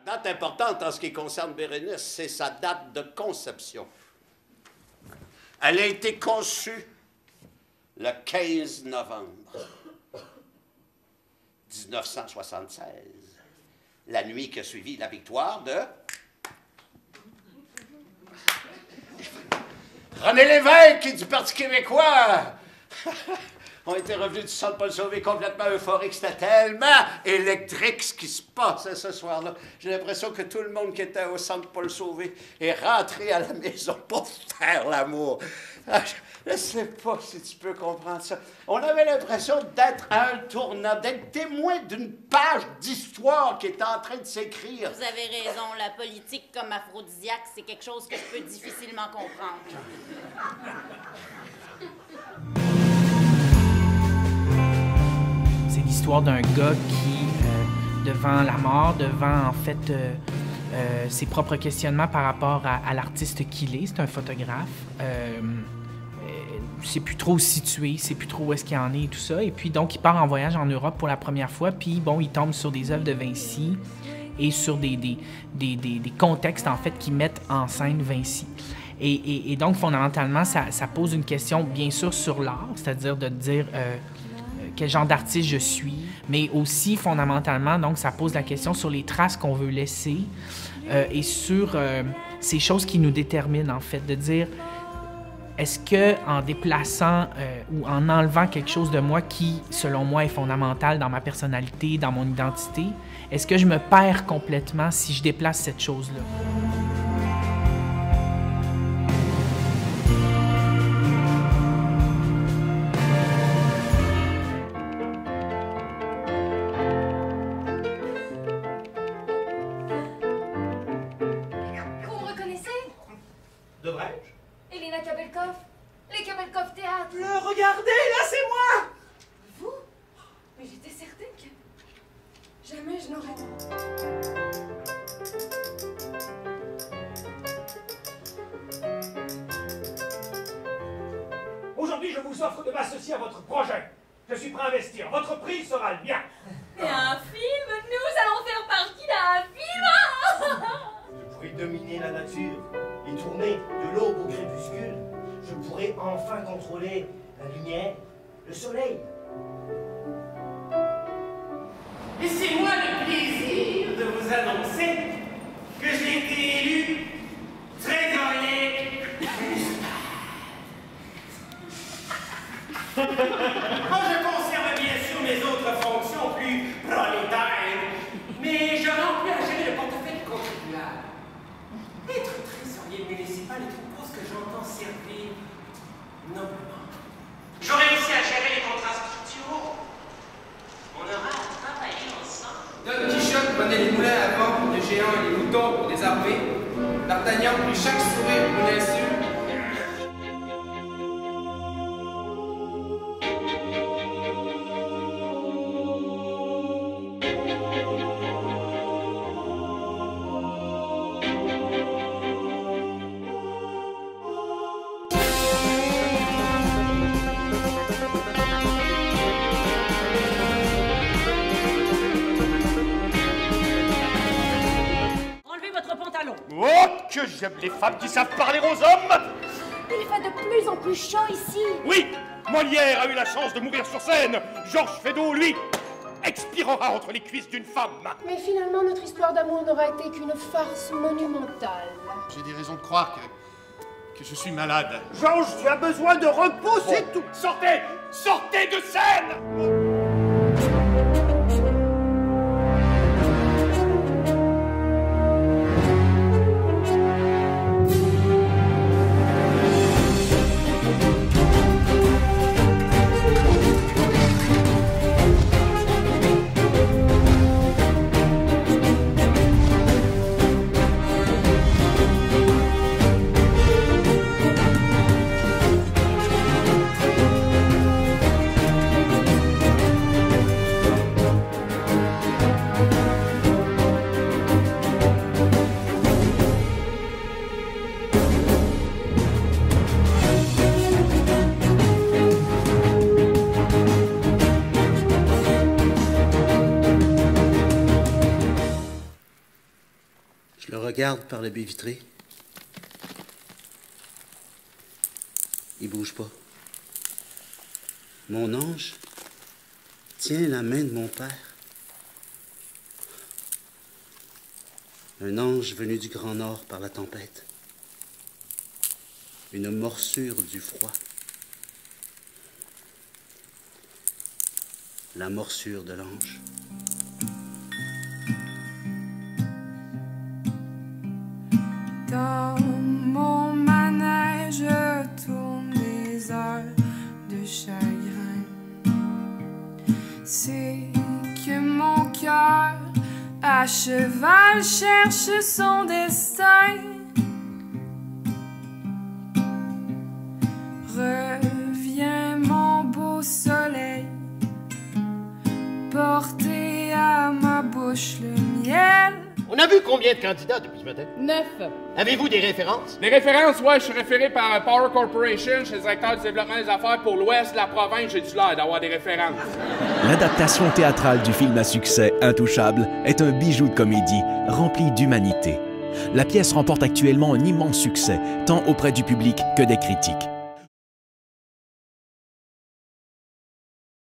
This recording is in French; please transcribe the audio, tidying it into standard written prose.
Date importante en ce qui concerne Bérénice, c'est sa date de conception. Elle a été conçue le 15 novembre 1976, la nuit qui a suivi la victoire de René Lévesque du Parti québécois. On était revenus du Centre Paul Sauvé complètement euphorique. C'était tellement électrique ce qui se passait ce soir-là. J'ai l'impression que tout le monde qui était au Centre Paul Sauvé est rentré à la maison pour faire l'amour. Je ne sais pas si tu peux comprendre ça. On avait l'impression d'être à un tournant, d'être témoin d'une page d'histoire qui est en train de s'écrire. Vous avez raison. La politique comme aphrodisiaque, c'est quelque chose que je peux difficilement comprendre. C'est l'histoire d'un gars qui, devant la mort, devant en fait ses propres questionnements par rapport à l'artiste qu'il est, c'est un photographe, sait plus trop où se situer, sait plus trop où est-ce qu'il en est et tout ça. Et puis donc il part en voyage en Europe pour la première fois, puis bon, il tombe sur des œuvres de Vinci et sur des contextes en fait qui mettent en scène Vinci. Et donc fondamentalement, ça pose une question bien sûr sur l'art, c'est-à-dire de dire quel genre d'artiste je suis, mais aussi fondamentalement, donc ça pose la question sur les traces qu'on veut laisser et sur ces choses qui nous déterminent en fait, de dire est-ce que en déplaçant ou en enlevant quelque chose de moi qui, selon moi, est fondamental dans ma personnalité, dans mon identité, est-ce que je me perds complètement si je déplace cette chose-là? Les Kabelkov Théâtre. Regardez, là, c'est moi! Vous? Mais j'étais certaine que... Jamais je n'aurais... Aujourd'hui, je vous offre de m'associer à votre projet. Je suis prêt à investir. Votre prix sera le mien. Et un film? Nous allons faire partie d'un film! Je pourrai dominer la nature et tourner de l'aube au crépuscule. Je pourrai enfin contrôler la lumière, le soleil. Laissez-moi le plaisir de vous annoncer que j'ai été élu trésorier municipal. Moi, je conserve bien sûr mes autres fonctions plus prolétaires, mais je remplis à gérer le portefeuille contribuable. Être trésorier municipal est une cause que j'entends servir noblement. J'aurai aussi à gérer les contrats structuraux. On aura à travailler ensemble. Don Quichotte prenait les moulins à vent pour des géants et les moutons pour des armées. D'Artagnan prit chaque sourire pour une insulte. Oh, que j'aime les femmes qui savent parler aux hommes! Il fait de plus en plus chaud ici. Oui, Molière a eu la chance de mourir sur scène. Georges Feydeau, lui, expirera entre les cuisses d'une femme. Mais finalement, notre histoire d'amour n'aura été qu'une farce monumentale. J'ai des raisons de croire que je suis malade. Georges, tu as besoin de repos, c'est tout. Sortez! Sortez de scène! Je le regarde par la baie vitrée. Il bouge pas. Mon ange tient la main de mon père. Un ange venu du Grand Nord par la tempête. Une morsure du froid. La morsure de l'ange. Dans mon manège, je tourne des heures de chagrin. C'est que mon cœur à cheval cherche son destin. Reviens mon beau soleil, porter à ma bouche le miel. On a vu combien de candidats depuis ce matin? 9. Avez-vous des références? Les références, ouais, je suis référé par Power Corporation, je suis le directeur du développement des affaires pour l'ouest de la province, j'ai du l'air d'avoir des références. L'adaptation théâtrale du film à succès Intouchable est un bijou de comédie rempli d'humanité. La pièce remporte actuellement un immense succès, tant auprès du public que des critiques.